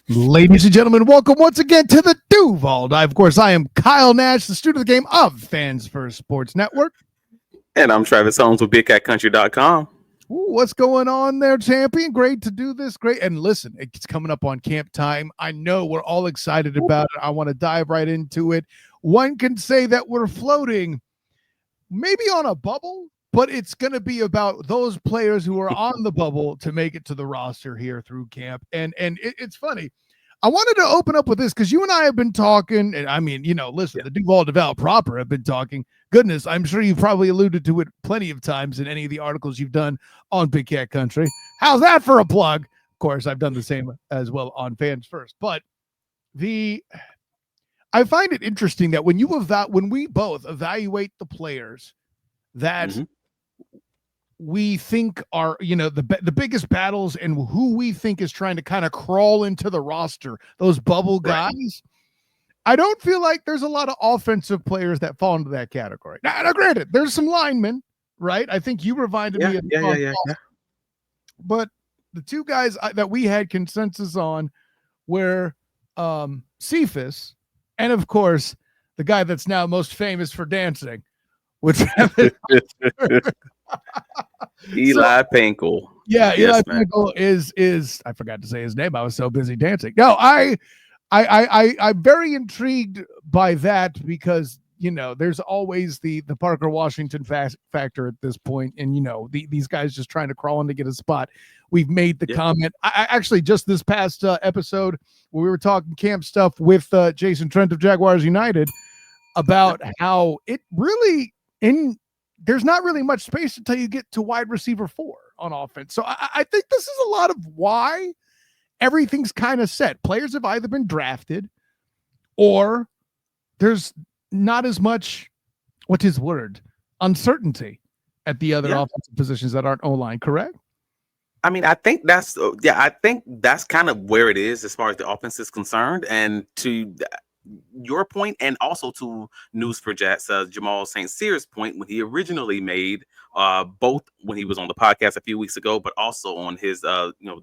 Ladies and gentlemen, welcome once again to the Duval. Of course, I am Kyle Nash, the student of the game of Fans First Sports Network. And I'm Travis Holmes with BigCatCountry.com. What's going on there, champion? Great to do this. Great. And listen, it's coming up on camp time. I know we're all excited about it. I want to dive right into it. One can say that we're floating maybe on a bubble, but it's going to be about those players who are on the bubble to make it to the roster here through camp. And it's funny. I wanted to open up with this because you and I have been talking, and I mean, listen, the Duval proper have been talking. Goodness, I'm sure you've probably alluded to it plenty of times in any of the articles you've done on Big Cat Country. How's that for a plug? Of course, I've done the same as well on Fans First. But I find it interesting that when we both evaluate the players that we think are, the biggest battles and who we think is trying to kind of crawl into the roster, those bubble guys, right. I don't feel like there's a lot of offensive players that fall into that category. Now granted, there's some linemen, right? I think you reminded me of But the two guys that we had consensus on were Cephas and, of course, the guy that's now most famous for dancing, which Eli Pankel. Yeah, Eli Pankel is I forgot to say his name. I was so busy dancing. No, I'm very intrigued by that because there's always the Parker Washington factor at this point, and these guys just trying to crawl in to get a spot. We've made the comment. I actually just this past episode where we were talking camp stuff with Jason Trent of Jaguars United about how it really there's not really much space until you get to wide receiver 4 on offense. So I think this is a lot of why everything's kind of set. Players have either been drafted or there's not as much, uncertainty at the other offensive positions that aren't O-line, correct? I mean, I think that's kind of where it is as far as the offense is concerned. And to your point, and also to News for Jets, Jamal St. Cyr's point when he originally made both when he was on the podcast a few weeks ago, but also on his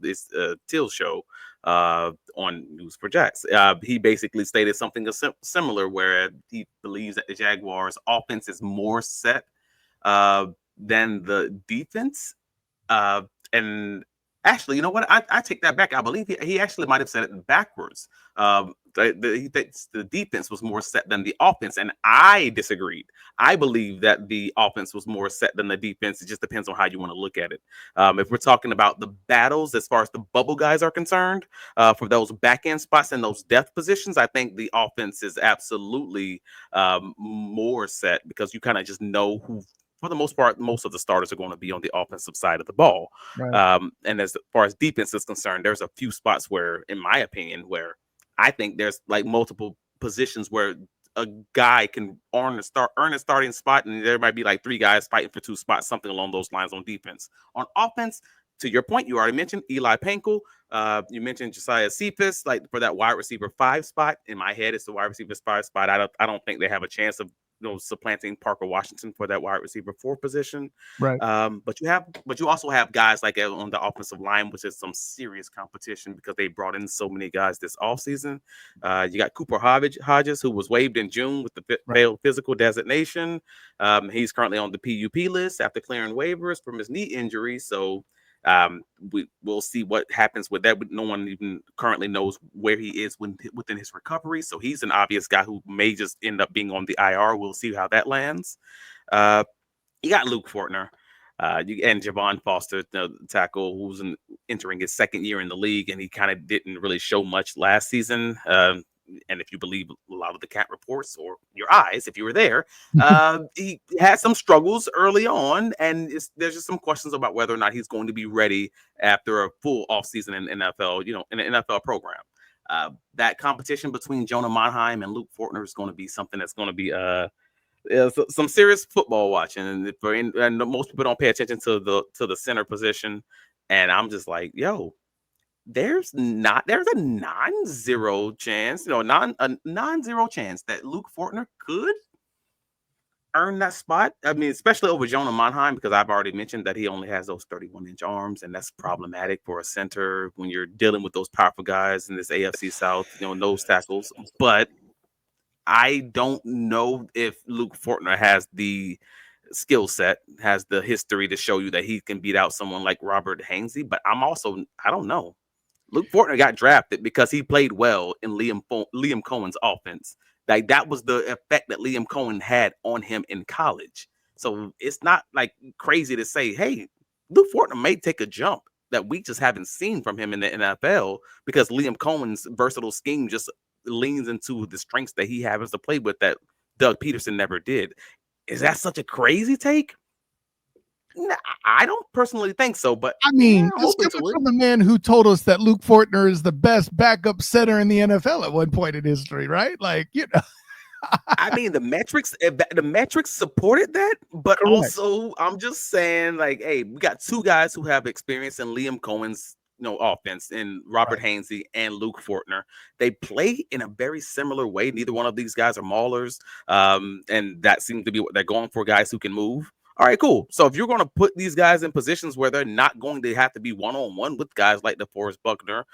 this Till show on News for Jets. He basically stated something similar where he believes that the Jaguars offense is more set than the defense. And actually, you know what? I take that back. I believe he actually might have said it backwards. The defense was more set than the offense, and I disagreed. I believe that the offense was more set than the defense. It just depends on how you want to look at it. If we're talking about the battles as far as the bubble guys are concerned, for those back end spots and those depth positions, I think the offense is absolutely more set because you kind of just know who. For the most part, most of the starters are going to be on the offensive side of the ball. Right. And as far as defense is concerned, there's a few spots where, in my opinion, where I think there's like multiple positions where a guy can earn a starting spot, and there might be like 3 guys fighting for 2 spots, something along those lines on defense. On offense, to your point, you already mentioned Eli Pankel. You mentioned Josiah Cephas, like for that wide receiver 5 spot. In my head, it's the wide receiver 5 spot. I don't think they have a chance of supplanting Parker Washington for that wide receiver 4 position. Right. But you also have guys like on the offensive line, which is some serious competition because they brought in so many guys this offseason. You got Cooper Hodges, who was waived in June with the failed physical designation. He's currently on the PUP list after clearing waivers from his knee injury. So we'll see what happens with that. But no one even currently knows where he is within his recovery. So he's an obvious guy who may just end up being on the IR. We'll see how that lands. You got Luke Fortner and Javon Foster, the tackle, who's entering his 2nd year in the league, and he kind of didn't really show much last season. And if you believe a lot of the cat reports or your eyes, if you were there, he had some struggles early on, and there's just some questions about whether or not he's going to be ready after a full offseason in NFL, in an NFL program. That competition between Jonah Monheim and Luke Fortner is going to be something that's going to be some serious football watching, and most people don't pay attention to the center position, and I'm just like, yo. There's a non-zero chance, a non-zero chance that Luke Fortner could earn that spot. I mean, especially over Jonah Monheim, because I've already mentioned that he only has those 31-inch arms, and that's problematic for a center when you're dealing with those powerful guys in this AFC South, nose tackles. But I don't know if Luke Fortner has the skill set, has the history to show you that he can beat out someone like Robert Hainsey. But I don't know. Luke Fortner got drafted because he played well in Liam Cohen's offense. Like that was the effect that Liam Cohen had on him in college. So it's not like crazy to say, hey, Luke Fortner may take a jump that we just haven't seen from him in the NFL because Liam Cohen's versatile scheme just leans into the strengths that he happens to play with that Doug Peterson never did. Is that such a crazy take? Nah, I don't personally think so, but I mean, I'm this open coming to it. from the man who told us that Luke Fortner is the best backup center in the NFL at one point in history, right? Like, I mean, the metrics supported that, but correct. also I'm just saying, like, hey, we got two guys who have experience in Liam Cohen's offense in Robert Right. Hainsey and Luke Fortner. They play in a very similar way. Neither one of these guys are maulers, and that seems to be what they're going for, guys who can move. All right, cool. So if you're going to put these guys in positions where they're not going to have to be one-on-one with guys like DeForest Buckner,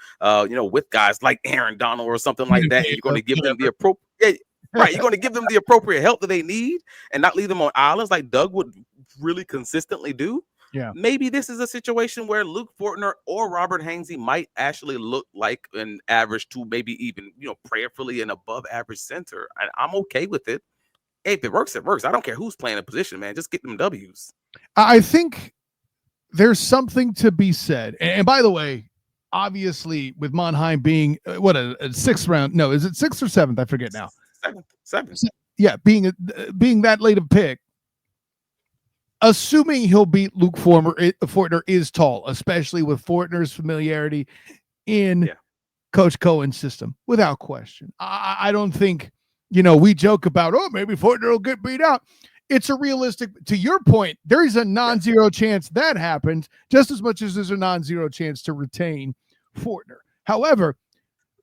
with guys like Aaron Donald or something like that, and you're going to give them the appropriate. Right, you're going to give them the appropriate help that they need and not leave them on islands like Doug would really consistently do. Yeah. Maybe this is a situation where Luke Fortner or Robert Hainsey might actually look like an average to maybe even, prayerfully an above average center. And I'm okay with it. Hey, if it works, it works. I don't care who's playing the position, man. Just get them W's. I think there's something to be said. And by the way, obviously, with Monheim being a sixth round, no, is it sixth or seventh? I forget now. Seven. Yeah, being that late of pick, assuming he'll beat Luke Fortner is tall, especially with Fortner's familiarity in Coach Cohen's system, without question. I don't think, we joke about, maybe Fortner will get beat out. It's a realistic, to your point, there is a non-zero chance that happens just as much as there's a non-zero chance to retain Fortner. However,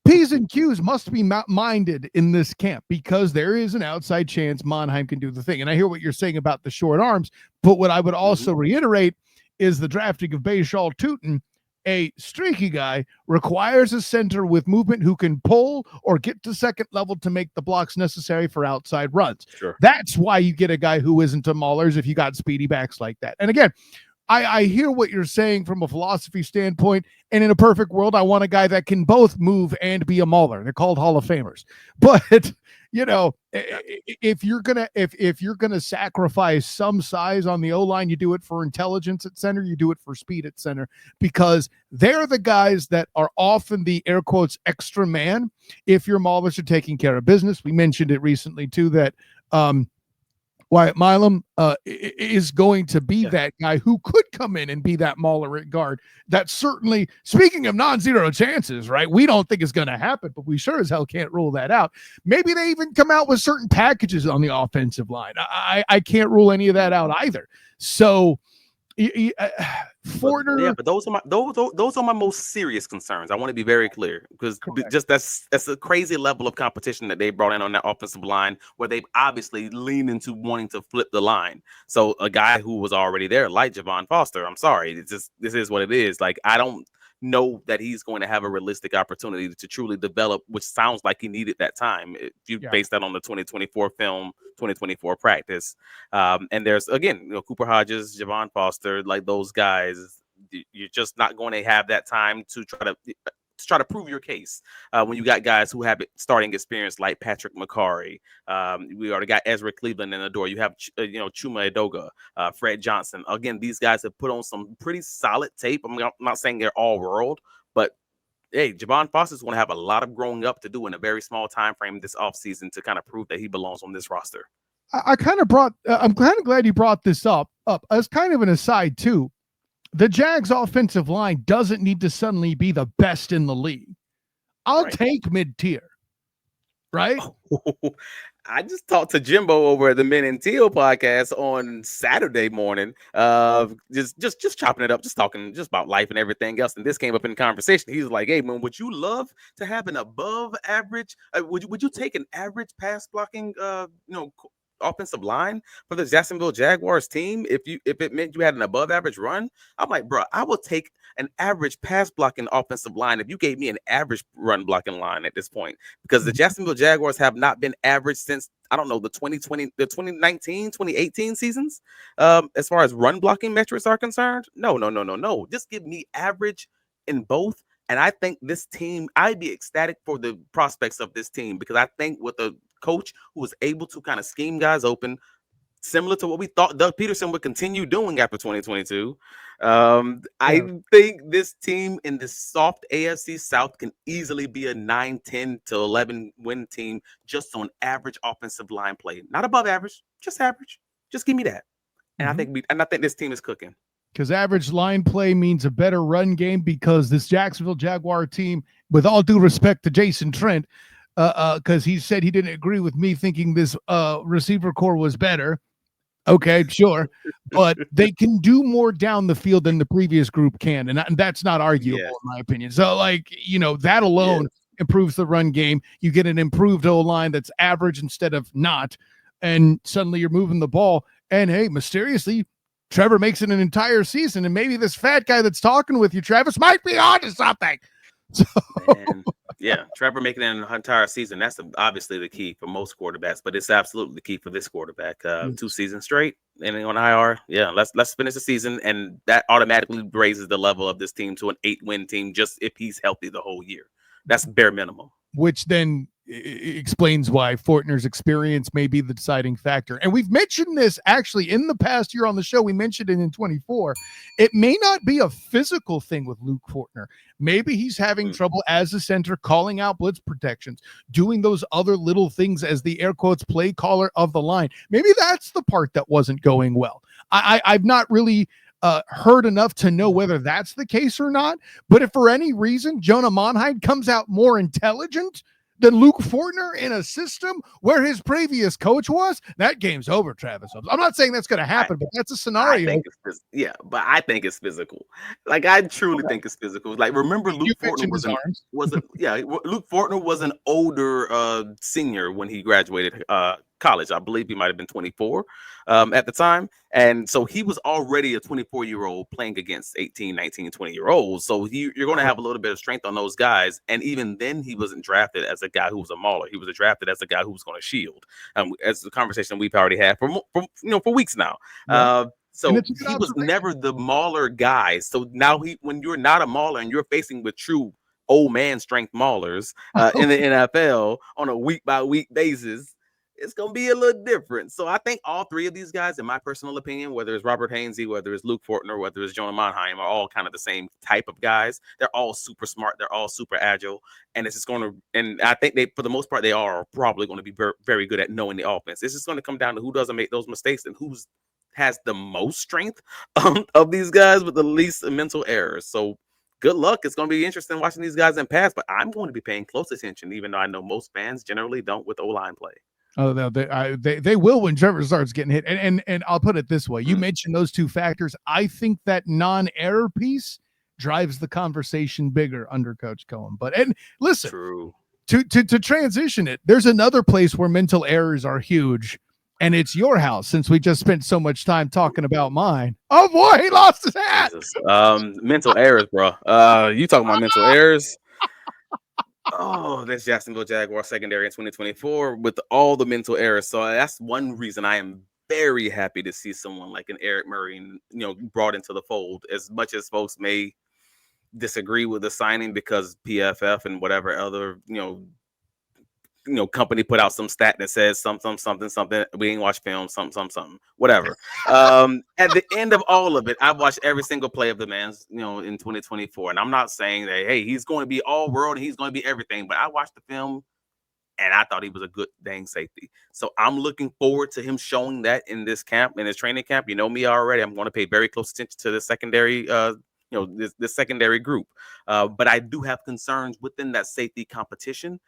P's and Q's must be minded in this camp because there is an outside chance Monheim can do the thing. And I hear what you're saying about the short arms, but what I would also reiterate is the drafting of Bashal Tutin, a streaky guy, requires a center with movement who can pull or get to second level to make the blocks necessary for outside runs. Sure. That's why you get a guy who isn't a maulers if you got speedy backs like that. And again, I hear what you're saying from a philosophy standpoint, and in a perfect world, I want a guy that can both move and be a mauler. They're called Hall of Famers. But if you're gonna sacrifice some size on the O-line, you do it for intelligence at center, you do it for speed at center, because they're the guys that are often the air quotes extra man if your maulers are taking care of business. We mentioned it recently too that Wyatt Milam is going to be that guy who could come in and be that mauler at guard. That's certainly, speaking of non-zero chances, right? We don't think it's going to happen, but we sure as hell can't rule that out. Maybe they even come out with certain packages on the offensive line. I can't rule any of that out either. So Fortner, but those are my most serious concerns. I want to be very clear because just that's a crazy level of competition that they brought in on that offensive line, where they've obviously leaned into wanting to flip the line. So a guy who was already there, like Javon Foster, I'm sorry, this is what it is. Like, I don't know that he's going to have a realistic opportunity to truly develop, which sounds like he needed that time. If you base that on the 2024 film, 2024 practice. And there's, again, Cooper Hodges, Javon Foster, like those guys, you're just not going to have that time to try to prove your case when you got guys who have starting experience like Patrick McCarry. We already got Ezra Cleveland in the door. You have Chuma Edoga, Fred Johnson. Again, these guys have put on some pretty solid tape. I'm not saying they're all world, but hey, Javon Foster's going to have a lot of growing up to do in a very small time frame this offseason to kind of prove that he belongs on this roster. I'm kind of glad you brought this up as kind of an aside too. The Jags offensive line doesn't need to suddenly be the best in the league. I'll take mid-tier, right? I just talked to Jimbo over at the Men in Teal podcast on Saturday morning. Just chopping it up, just talking just about life and everything else. And this came up in conversation. He was like, "Hey man, would you love to have an above average? Would you take an average pass blocking offensive line for the Jacksonville Jaguars team, if it meant you had an above average run, I'm like, bro, I will take an average pass blocking offensive line if you gave me an average run blocking line at this point, because the Jacksonville Jaguars have not been average since, I don't know, the 2020, the 2019, 2018 seasons. As far as run blocking metrics are concerned, no. Just give me average in both. And I think this team, I'd be ecstatic for the prospects of this team, because I think with a coach who was able to kind of scheme guys open, similar to what we thought Doug Peterson would continue doing after 2022. I think this team in the soft AFC South can easily be a 9, 10 to 11 win team just on average offensive line play. Not above average, just average. Just give me that. And I think this team is cooking. Because average line play means a better run game, because this Jacksonville Jaguar team, with all due respect to Jason Trent, because he said he didn't agree with me thinking this receiver core was better. Okay, sure. But they can do more down the field than the previous group can. And that's not arguable, in my opinion. So, like, that alone improves the run game. You get an improved O-line that's average instead of not. And suddenly you're moving the ball. And, hey, mysteriously, Trevor makes it an entire season. And maybe this fat guy that's talking with you, Travis, might be on to something. So. Yeah, Trevor making it an entire season, that's obviously the key for most quarterbacks, but it's absolutely the key for this quarterback. 2 seasons straight and on IR. Yeah, let's finish the season, and that automatically raises the level of this team to an 8-win team just if he's healthy the whole year. That's bare minimum. Which then explains why Fortner's experience may be the deciding factor. And we've mentioned this actually in the past year on the show. We mentioned it in 24. It may not be a physical thing with Luke Fortner. Maybe he's having trouble as a center, calling out blitz protections, doing those other little things as the air quotes play caller of the line. Maybe that's the part that wasn't going well. I've not really heard enough to know whether that's the case or not. But if for any reason Jonah Monheim comes out more intelligent than Luke Fortner in a system where his previous coach was, that game's over, Travis. I'm not saying that's going to happen, but that's a scenario. But I think it's physical. Like, I truly think it's physical. Like, remember, Luke Fortner Luke Fortner was an older senior when he graduated college. I believe he might have been 24 at the time. And so he was already a 24-year-old playing against 18, 19, 20-year-olds. So you're going to have a little bit of strength on those guys. And even then, he wasn't drafted as a guy who was a mauler. He was drafted as a guy who was going to shield. As the conversation we've already had for weeks now. So he was never the mauler guy. So now when you're not a mauler and you're facing with true old man strength maulers in the NFL on a week by week basis, it's going to be a little different. So I think all three of these guys, in my personal opinion, whether it's Robert Hainsey, whether it's Luke Fortner, whether it's Jonah Monheim, are all kind of the same type of guys. They're all super smart. They're all super agile. And it's just going to, and I think for the most part, they are probably going to be very good at knowing the offense. It's just going to come down to who doesn't make those mistakes and who has the most strength of these guys with the least mental errors. So good luck. It's going to be interesting watching these guys in pass, but I'm going to be paying close attention, even though I know most fans generally don't with O-line play. Oh, no, they will when Trevor starts getting hit. And I'll put it this way. You mentioned those two factors. I think that non-error piece drives the conversation bigger under Coach Coen. But, and listen, true. To transition it, there's another place where mental errors are huge, and it's your house, since we just spent so much time talking about mine. Oh, boy, he lost his hat. Mental errors, bro. You talking about mental errors? Oh, this Jacksonville Jaguars secondary in 2024 with all the mental errors. So that's one reason I am very happy to see someone like an Eric Murray, brought into the fold. As much as folks may disagree with the signing because PFF and whatever other, company put out some stat that says something. We ain't watch film, something, whatever. At the end of all of it, I watched every single play of the man's, in 2024. And I'm not saying that, hey, he's going to be all world and he's going to be everything, but I watched the film and I thought he was a good dang safety. So I'm looking forward to him showing that in this camp, in his training camp. You know me already. I'm going to pay very close attention to the secondary, this secondary group. But I do have concerns within that safety competition.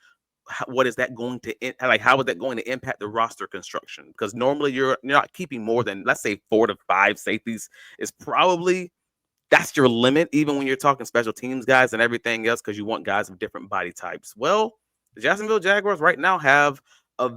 What is that going to how is that going to impact the roster construction? Because normally you're not keeping more than, let's say, 4 to 5 safeties is probably, that's your limit, even when you're talking special teams guys and everything else, because you want guys of different body types. Well, the Jacksonville Jaguars right now have a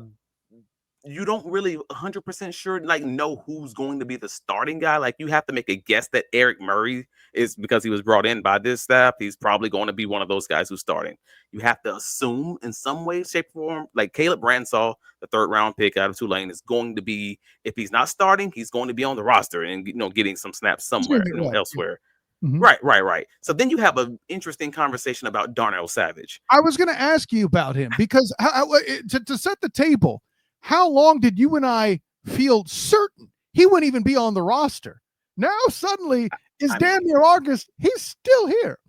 you don't really 100% sure like know who's going to be the starting guy. Like you have to make a guess that Eric Murray is, because he was brought in by this staff, he's probably going to be one of those guys who's starting. You have to assume in some way, shape, or form, like Caleb Bransall, the 3rd-round pick out of Tulane, is going to be, if he's not starting, he's going to be on the roster and getting some snaps somewhere, Right. elsewhere. Mm-hmm. Right. So then you have an interesting conversation about Darnell Savage. I was going to ask you about him because to set the table, how long did you and I feel certain he wouldn't even be on the roster? Now suddenly it's damn near August. He's still here.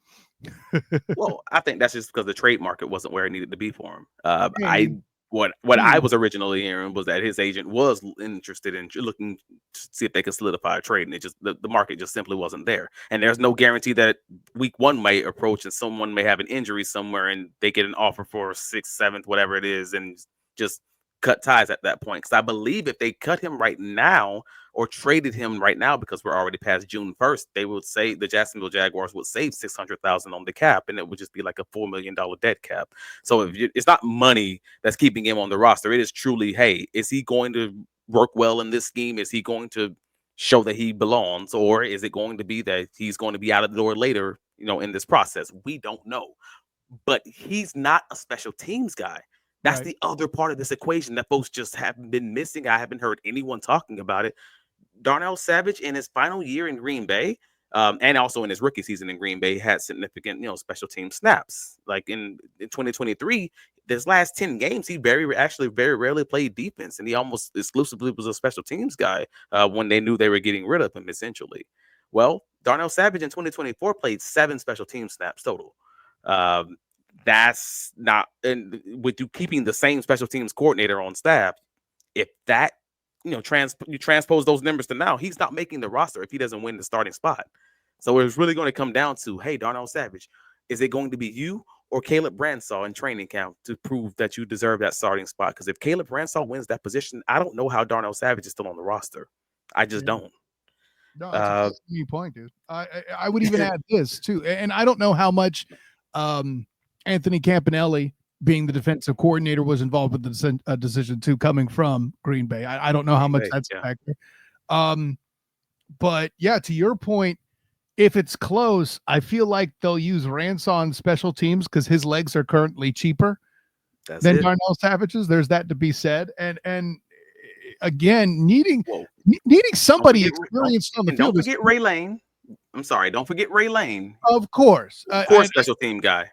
Well, I think that's just because the trade market wasn't where it needed to be for him. What I was originally hearing was that his agent was interested in looking to see if they could solidify a trade, and it just the market just simply wasn't there. And there's no guarantee that week 1 might approach and someone may have an injury somewhere and they get an offer for 6th, 7th, whatever it is, and just cut ties at that point. Because I believe if they cut him right now or traded him right now, because we're already past June 1st, they would say the Jacksonville Jaguars would save $600,000 on the cap, and it would just be like a $4 million dead cap. So it's not money that's keeping him on the roster. It is truly, hey, is he going to work well in this scheme? Is he going to show that he belongs, or is it going to be that he's going to be out of the door later, in this process? We don't know. But he's not a special teams guy. That's the other part of this equation that folks just haven't been missing. I haven't heard anyone talking about it. Darnell Savage in his final year in Green Bay, and also in his rookie season in Green Bay, had significant, special team snaps. Like in 2023, this last 10 games, he very rarely played defense, and he almost exclusively was a special teams guy when they knew they were getting rid of him, essentially. Well, Darnell Savage in 2024 played 7 special team snaps total. That's not, and with you keeping the same special teams coordinator on staff, if that, you transpose those numbers to now, he's not making the roster if he doesn't win the starting spot. So it's really going to come down to, hey, Darnell Savage, is it going to be you or Caleb Bransall in training camp to prove that you deserve that starting spot? Because if Caleb Bransall wins that position, I don't know how Darnell Savage is still on the roster. I just don't. No, that's a key point, dude. I would even add this too, and I don't know how much Anthony Campanelli, being the defensive coordinator, was involved with the decision too, coming from Green Bay. I don't know how much that's a factor. But yeah, to your point, if it's close, I feel like they'll use Rance on special teams because his legs are currently cheaper than Darnell Savage's. There's that to be said. And again, needing somebody experienced on the field. Don't forget Ray Lane. I'm sorry, don't forget Ray Lane. Of course. Special team guy.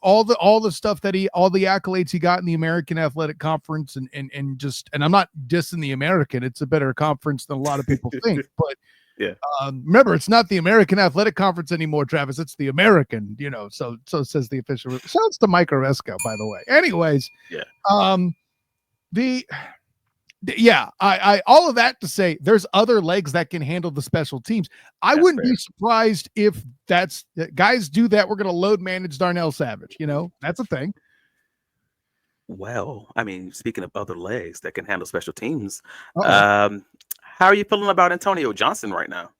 All the stuff all the accolades he got in the American Athletic Conference, and I'm not dissing the American. It's a better conference than a lot of people think, but yeah. Remember, it's not the American Athletic Conference anymore, Travis. It's the American, so says the official. Shouts to Mike Oresco, by the way. Anyways. Yeah. I all of that to say there's other legs that can handle the special teams. I wouldn't be surprised if guys do that. We're going to load manage Darnell Savage. That's a thing. Well, I mean, speaking of other legs that can handle special teams, how are you feeling about Antonio Johnson right now?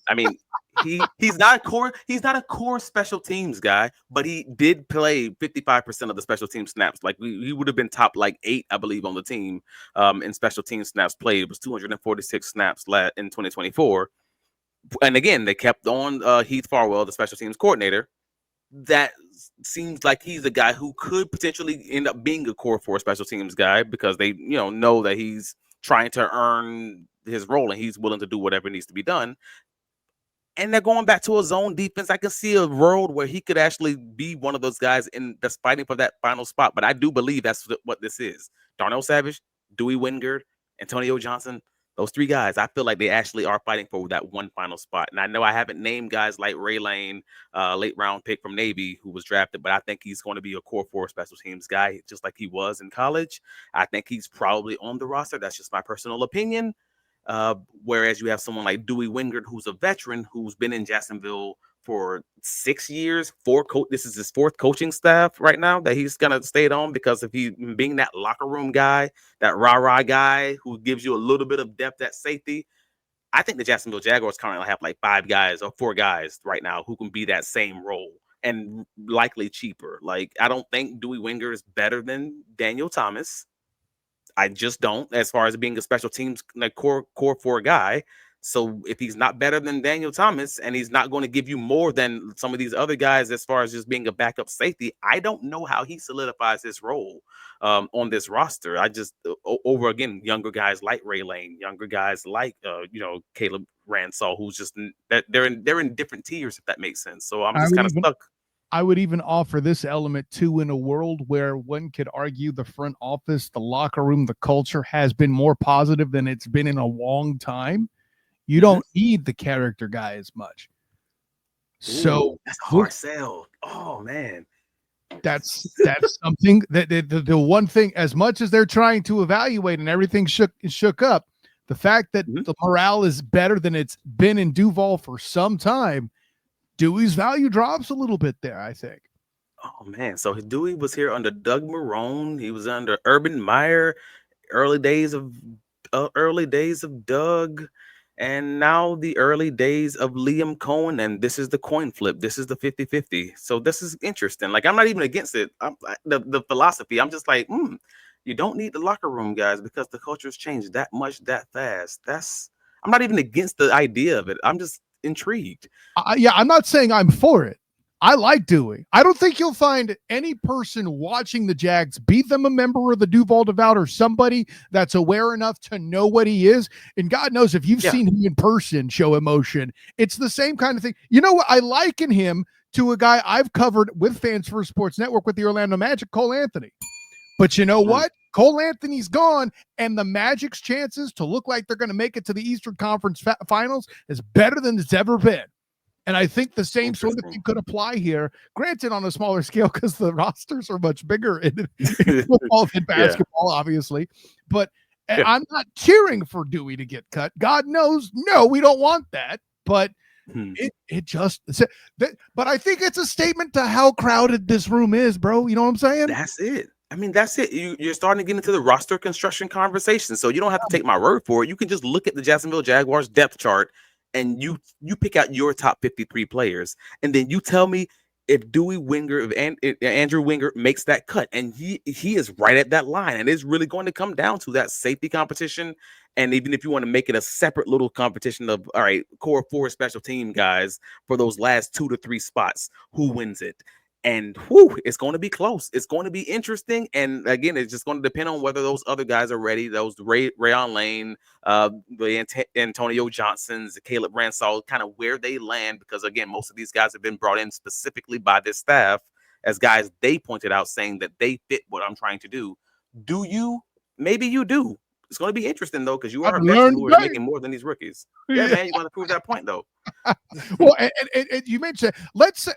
I mean, he's not a core special teams guy, but he did play 55% of the special team snaps. Like he would have been top 8, I believe, on the team in special team snaps played. It was 246 snaps in 2024. And again, they kept on Heath Farwell, the special teams coordinator. That seems like he's a guy who could potentially end up being a core 4 special teams guy because they know that he's trying to earn his role and he's willing to do whatever needs to be done. And they're going back to a zone defense. I can see a world where he could actually be one of those guys that's fighting for that final spot. But I do believe that's what this is. Darnell Savage, Dewey Wingard, Antonio Johnson, those 3 guys, I feel like they actually are fighting for that one final spot. And I know I haven't named guys like Ray Lane, late round pick from Navy, who was drafted, but I think he's going to be a core 4 special teams guy, just like he was in college. I think he's probably on the roster. That's just my personal opinion. Whereas you have someone like Dewey Wingard, who's a veteran, who's been in Jacksonville for 6 years. This is his 4th coaching staff right now that he's gonna stay on because of he being that locker room guy, that rah-rah guy who gives you a little bit of depth at safety. I think the Jacksonville Jaguars currently have 5 guys or 4 guys right now who can be that same role and likely cheaper. I don't think Dewey Wingard is better than Daniel Thomas. I just don't, as far as being a special teams like core four guy. So if he's not better than Daniel Thomas and he's not going to give you more than some of these other guys as far as just being a backup safety, I don't know how he solidifies his role on this roster. I just over again younger guys like Ray Lane, younger guys like Caleb Ransall, who's just that they're in different tiers, if that makes sense. So I'm just kind of stuck. I would even offer this element too, in a world where one could argue the front office, the locker room, the culture has been more positive than it's been in a long time. You don't need the character guy as much. So that's a hard sell. Oh man. That's something that the one thing, as much as they're trying to evaluate and everything shook up, the fact that the morale is better than it's been in Duval for some time, Dewey's value drops a little bit there, I think. Oh man, so Dewey was here under Doug Marrone. He was under Urban Meyer, early days of Doug, and now the early days of Liam Coen. And this is the coin flip. This is the 50-50. So this is interesting. Like, I'm not even against it. The philosophy. I'm just like, you don't need the locker room guys because the culture's changed that much that fast. I'm not even against the idea of it. I'm just intrigued. I'm not saying I'm for it. I like Dewey. I don't think you'll find any person watching the Jags, be them a member of the Duval Devout or somebody that's aware enough to know what he is. And God knows if you've seen him in person show emotion, it's the same kind of thing. You know what? I liken him to a guy I've covered with Fans First Sports Network with the Orlando Magic, Cole Anthony. But you know what? Cole Anthony's gone, and the Magic's chances to look like they're going to make it to the Eastern Conference Finals is better than it's ever been. And I think the same sort of thing could apply here, granted on a smaller scale because the rosters are much bigger in football than basketball, obviously. But I'm not cheering for Dewey to get cut. God knows, no, we don't want that. But it just – but I think it's a statement to how crowded this room is, bro. You know what I'm saying? That's it. I mean, that's it. You're starting to get into the roster construction conversation. So you don't have to take my word for it. You can just look at the Jacksonville Jaguars depth chart and you pick out your top 53 players, and then you tell me if Dewey Winger, if Andrew Winger makes that cut, and he is right at that line, and it's really going to come down to that safety competition. And even if you want to make it a separate little competition of, all right, core four special team guys for those last 2 to 3 spots, who wins it? And it's going to be close. It's going to be interesting. And again, it's just going to depend on whether those other guys are ready. Those Rayon Lane, the Antonio Johnsons, the Caleb Ransall, kind of where they land. Because again, most of these guys have been brought in specifically by this staff as guys they pointed out, saying that they fit what I'm trying to do. Do you? Maybe you do. It's going to be interesting though, because you are a veteran who is making more than these rookies. Yeah, man, you want to prove that point though. Well, and you mentioned, let's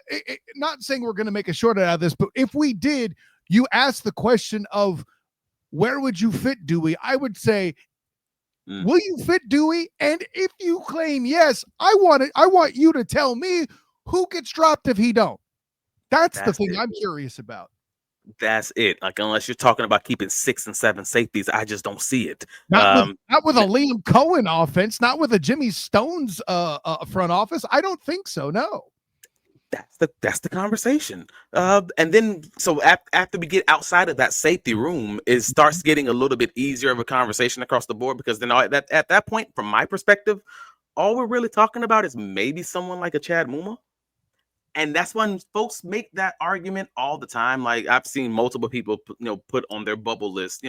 not saying we're going to make a short out of this, but if we did, you asked the question of where would you fit Dewey? I would say, will you fit Dewey? And if you claim yes, I want you to tell me who gets dropped if he don't. That's the thing I'm curious about. That's it. Like, unless you're talking about keeping 6 and 7 safeties, I just don't see it. Not with a Liam Coen offense, not with a Jimmy Stone's front office. I don't think so. No. That's the conversation. And then so after we get outside of that safety room, it starts getting a little bit easier of a conversation across the board, because then at that point, from my perspective, all we're really talking about is maybe someone like a Chad Muma. And that's when folks make that argument all the time. Like, I've seen multiple people, put on their bubble list,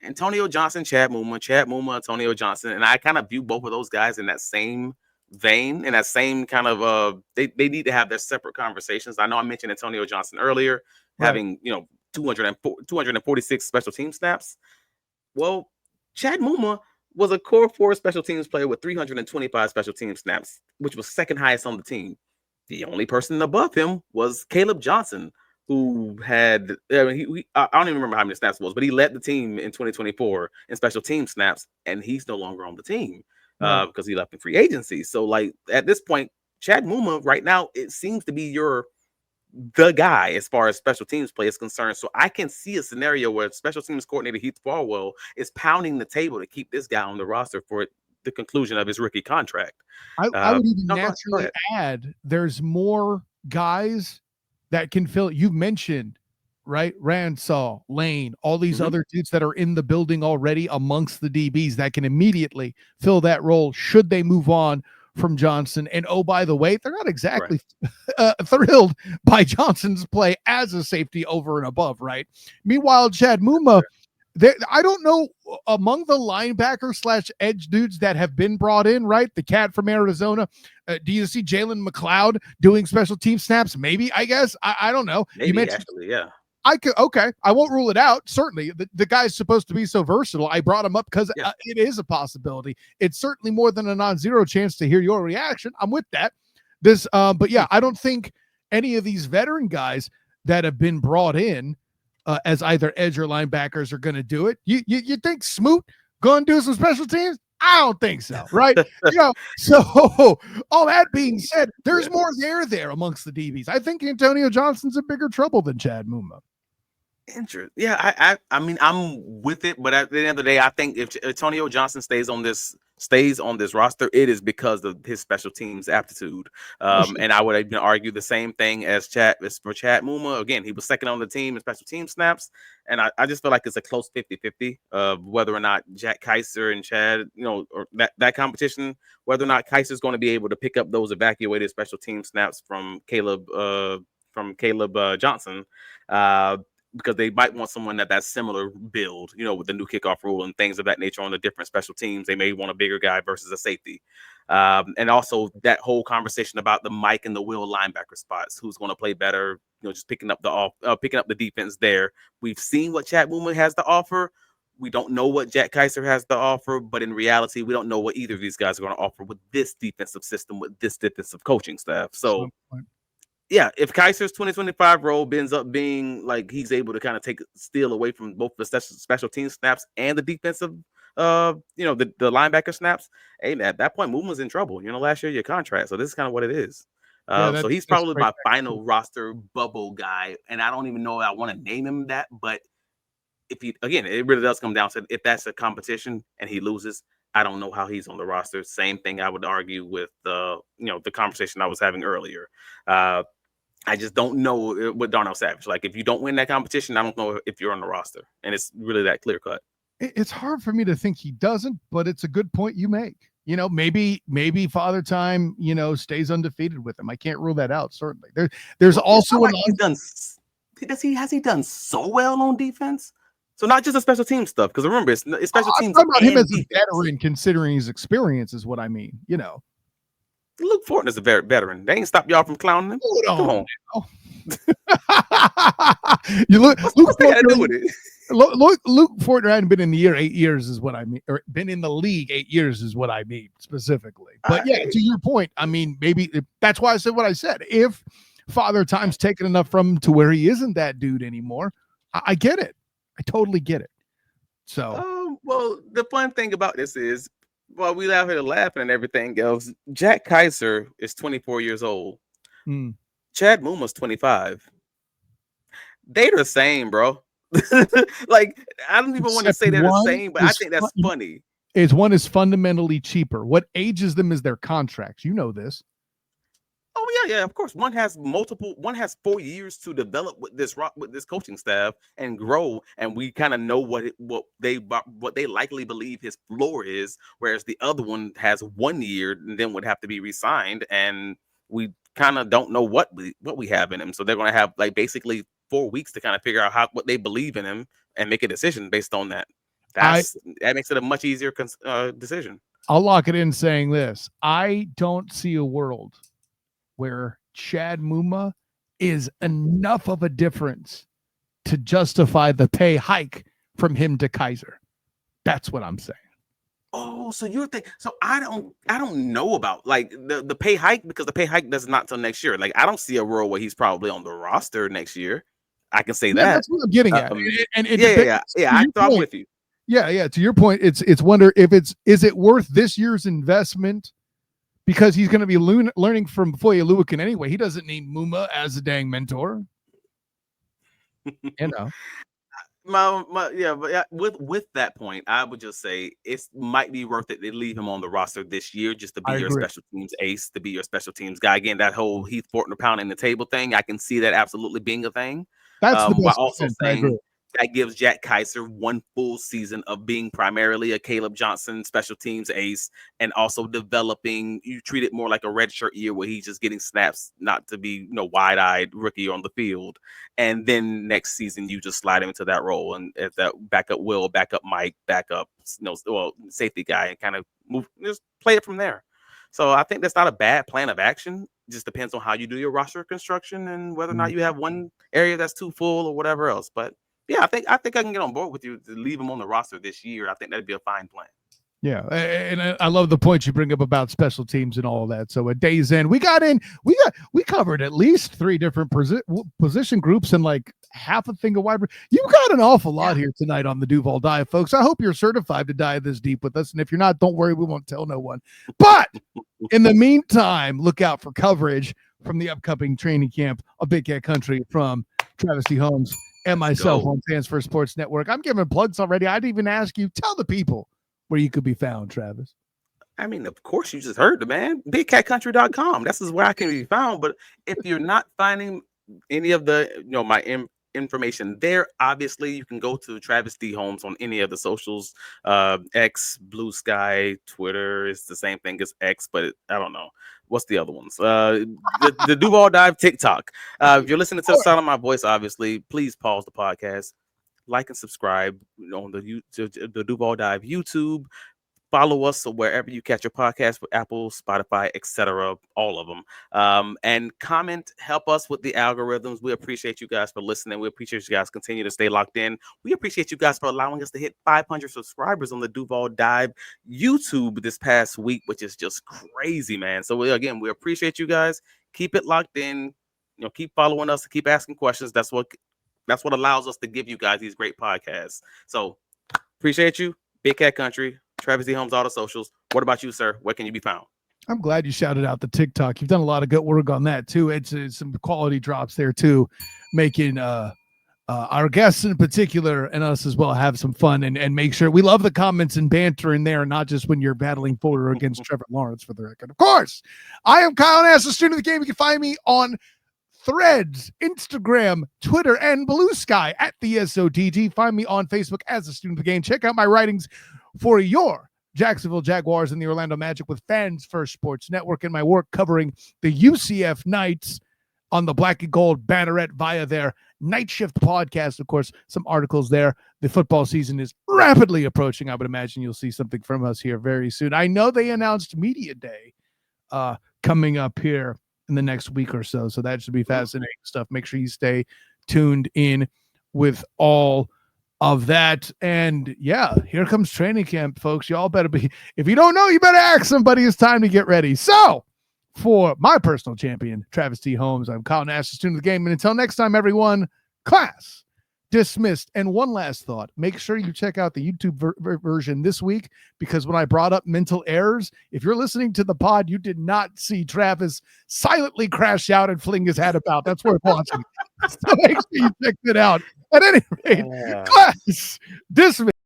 Antonio Johnson, Chad Muma, Antonio Johnson. And I kind of view both of those guys in that same vein, in that same kind of, they need to have their separate conversations. I know I mentioned Antonio Johnson earlier, having, 246 special team snaps. Well, Chad Muma was a core 4 special teams player with 325 special team snaps, which was second highest on the team. The only person above him was Caleb Johnson, who had, I don't even remember how many snaps it was, but he led the team in 2024 in special team snaps, and he's no longer on the team because he left in free agency. So, like, at this point, Chad Muma right now, it seems to be the guy as far as special teams play is concerned. So I can see a scenario where special teams coordinator Heath Farwell is pounding the table to keep this guy on the roster for the conclusion of his rookie contract. I would even naturally add, there's more guys that can fill it. You mentioned right? Ransall, Lane, all these Mhm. other dudes that are in the building already amongst the DBs that can immediately fill that role should they move on from Johnson. And oh, by the way, they're not Right. exactly thrilled by Johnson's play as a safety over and above, right? Meanwhile, Chad Muma, I don't know among the linebacker slash edge dudes that have been brought in, right? The cat from Arizona. Do you see Jalen McLeod doing special team snaps? Maybe, I guess. I don't know. You Maybe mentioned actually, yeah. I could, okay. I won't rule it out. Certainly, the guy's supposed to be so versatile. I brought him up because Yeah. it is a possibility. It's certainly more than a non-zero chance to hear your reaction. I'm with that. But yeah, I don't think any of these veteran guys that have been brought in as either edge or linebackers are going to do it. You think Smoot going to do some special teams? I don't think so, right? So all that being said, there's more there amongst the DBs. I think Antonio Johnson's in bigger trouble than Chad Muma. Yeah, I mean, I'm with it, but at the end of the day, I think if Antonio Johnson stays on this roster, it is because of his special teams aptitude. Sure. And I would even argue the same thing as for Chad Muma. Again, he was second on the team in special team snaps, and I just feel like it's a close 50-50 of whether or not Jack Kaiser and Chad, or that competition, whether or not Kaiser is going to be able to pick up those evacuated special team snaps from Caleb Johnson. Because they might want someone that's similar build, with the new kickoff rule and things of that nature on the different special teams. They may want a bigger guy versus a safety. And also that whole conversation about the Mike and the Will linebacker spots, who's going to play better, just picking up the defense there. We've seen what Chad Muma has to offer. We don't know what Jack Kaiser has to offer, but in reality, we don't know what either of these guys are going to offer with this defensive system, with this defensive coaching staff. So, yeah, if Kaiser's 2025 role ends up being like he's able to kind of steal away from both the special team snaps and the defensive, the linebacker snaps, hey, at that point, Muma's in trouble. Last year your contract, so this is kind of what it is. So he's probably my final roster bubble guy, and I don't even know if I want to name him that, but if it really does come down to if that's a competition and he loses, I don't know how he's on the roster. Same thing I would argue with the conversation I was having earlier. I just don't know with Darnell Savage. Like, if you don't win that competition, I don't know if you're on the roster. And it's really that clear cut. It's hard for me to think he doesn't, but it's a good point you make. Maybe Father Time, stays undefeated with him. I can't rule that out. Certainly, there's also has he done so well on defense? So not just the special team stuff, because remember, it's special teams. I'm talking about him as a veteran, considering his experience, is what I mean. Luke Fortin is a veteran. They ain't stopped y'all from clowning him. Come on. You look. What's they got to do with it? Luke Fortin hadn't been in the 8 years, is what I mean, or been in the league 8 years, is what I mean specifically. But yeah, to your point, I mean, maybe that's why I said what I said. If Father Time's taken enough from him to where he isn't that dude anymore, I get it. I totally get it. So, well, the fun thing about this is, while we out here laughing and everything else, Jack Kaiser is 24 years old. Chad Muma's 25. They're the same, bro. Like, I don't even want to say they're the same, but I think that's funny. One is fundamentally cheaper. What ages them is their contracts. You know this. Oh yeah, of course. One has 4 years to develop with this coaching staff and grow, and we kind of know what they likely believe his floor is, whereas the other one has 1 year and then would have to be re-signed, and we kind of don't know what we have in him. So they're going to have like basically 4 weeks to kind of figure out what they believe in him and make a decision based on that. That makes it a much easier decision. I'll lock it in saying this: I don't see a world where Chad Muma is enough of a difference to justify the pay hike from him to Kaiser. That's what I'm saying. Oh, so you're thinking? So I don't know about like the pay hike, because the pay hike does not till next year. Like, I don't see a world where he's probably on the roster next year. I can say that. That's what I'm getting at. I'm with you. Yeah. To your point, it's wonder if is it worth this year's investment? Because he's going to be learning from Foye Oluokun anyway. He doesn't need Muma as a dang mentor. With that point, I would just say it might be worth it to leave him on the roster this year just to be your special teams ace, to be your special teams guy. Again, that whole Heath Fortner pounding the table thing, I can see that absolutely being a thing. That's the while best also defense, I saying agree. that gives Jack Kaiser one full season of being primarily a Caleb Johnson special teams ace, and also developing. You treat it more like a redshirt year where he's just getting snaps, not to be wide-eyed rookie on the field. And then next season you just slide him into that role and as that backup Will, backup Mike, backup safety guy, and kind of just play it from there. So I think that's not a bad plan of action. It just depends on how you do your roster construction and whether or not you have one area that's too full or whatever else. But yeah, I think I can get on board with you to leave him on the roster this year. I think that'd be a fine plan. Yeah, and I love the point you bring up about special teams and all of that. So at day's end, we covered at least 3 different position groups and like half a thing of wide. You got an awful lot here tonight on the Duval Dive, folks. I hope you're certified to dive this deep with us, and if you're not, don't worry, we won't tell no one. But in the meantime, look out for coverage from the upcoming training camp of Big Cat Country from Travis D. Holmes and myself on Fans First Sports Network. I'm giving plugs already. I'd even ask you, tell the people where you could be found, Travis. I mean, of course, you just heard the man. BigCatCountry.com. That's where I can be found. But if you're not finding any of the, my information there, obviously you can go to Travis D. Holmes on any of the socials. X, Blue Sky, Twitter. It's the same thing as X, but I don't know. What's the other ones? The Duval Dive TikTok. If you're listening to the sound of my voice, obviously, please pause the podcast. Like and subscribe on the Duval Dive YouTube. Follow us wherever you catch your podcast, with Apple, Spotify, etc., all of them. And comment, help us with the algorithms. We appreciate you guys for listening. We appreciate you guys continue to stay locked in. We appreciate you guys for allowing us to hit 500 subscribers on the Duval Dive YouTube this past week, which is just crazy, man. So we appreciate you guys. Keep it locked in. Keep following us. Keep asking questions. That's what allows us to give you guys these great podcasts. So appreciate you. Big Cat Country. Travis D. Holmes, all the socials. What about you, sir? Where can you be found? I'm glad you shouted out the TikTok. You've done a lot of good work on that too. It's some quality drops there too, making our guests in particular and us as well have some fun and make sure we love the comments and banter in there, not just when you're battling for or against Trevor Lawrence, for the record. Of course, I am Kyle Nass, a student of the game. You can find me on Threads, Instagram, Twitter, and Blue Sky at the SOTG. Find me on Facebook as a student of the game. Check out my writings for your Jacksonville Jaguars and the Orlando Magic with Fans First Sports Network, and my work covering the UCF Knights on the Black and Gold Banneret via their Night Shift podcast. Of course, some articles there. The football season is rapidly approaching. I would imagine you'll see something from us here very soon. I know they announced Media Day coming up here in the next week or so. So that should be fascinating stuff. Make sure you stay tuned in with all of that. And yeah, here comes training camp, folks. Y'all better be, if you don't know, you better ask somebody. It's time to get ready. So for my personal champion, Travis T. Holmes, I'm Kyle Nash, student of the game. And until next time, everyone, class dismissed. And one last thought, make sure you check out the YouTube version this week, because when I brought up mental errors, if you're listening to the pod, you did not see Travis silently crash out and fling his hat about. That's worth watching. So make sure you check it out. At any rate, class dismissed.